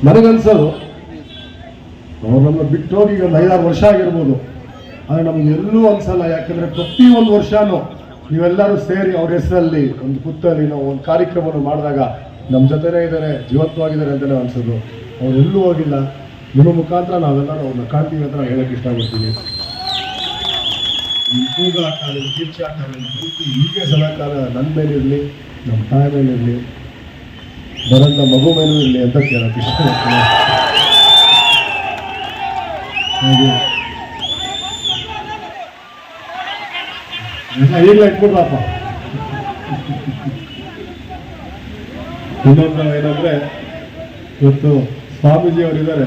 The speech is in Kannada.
ನನಗನ್ಸೋದು ಅವ್ರು ನಮ್ಮ ಬಿಟ್ಟೋಗಿ ಈಗ ಒಂದು 5-6 ವರ್ಷ ಆಗಿರ್ಬೋದು, ಆದರೆ ನಮ್ಗೆ ಎಲ್ಲೂ ಅನ್ಸಲ್ಲ. ಯಾಕಂದ್ರೆ ಪ್ರತಿ ಒಂದು ವರ್ಷನೂ ನೀವೆಲ್ಲರೂ ಸೇರಿ ಅವ್ರ ಹೆಸರಲ್ಲಿ ಒಂದು ಪುತ್ತಳಿ ನಾವು ಒಂದು ಕಾರ್ಯಕ್ರಮವನ್ನು ಮಾಡಿದಾಗ ನಮ್ಮ ಜೊತೆನೇ ಇದ್ದಾರೆ, ಜೀವಂತವಾಗಿದ್ದಾರೆ ಅಂತಲೇ ಅನ್ಸೋದು. ಅವ್ರೆಲ್ಲೂ ಹೋಗಿಲ್ಲ. ನಿಮ್ಮ ಮುಖಾಂತರ ನಾವೆಲ್ಲರೂ ಅವ್ರನ್ನ ಕಾಣ್ತೀವಿ ಅಂತ ನಾವು ಹೇಳಕ್ಕೆ ಇಷ್ಟಪಡ್ತೀವಿ. ಈ ಕೂಗಾಟ, ಕಿರ್ಚಾಟ, ಪ್ರೀತಿ ಹೀಗೆ ಸದಾಕಾಲ ನನ್ನ ಮೇಲಿರಲಿ, ನಮ್ಮ ತಾಯಿ ಮೇಲಿರಲಿ, ಬರೋಂಥ ಮಗು ಮೇಲೂ ಇರಲಿ ಅಂತ ಕೇಳಕ್ಕೆ ಇಷ್ಟಪಡ್ತೀನಿ. ಹಾಗೆ ಈಗಲೇ ಇಟ್ಬಿಡ್ರಪ್ಪ. ಇನ್ನೊಂದು ಏನಂದ್ರೆ ಇವತ್ತು ಸ್ವಾಮೀಜಿ ಅವರಿದ್ದಾರೆ.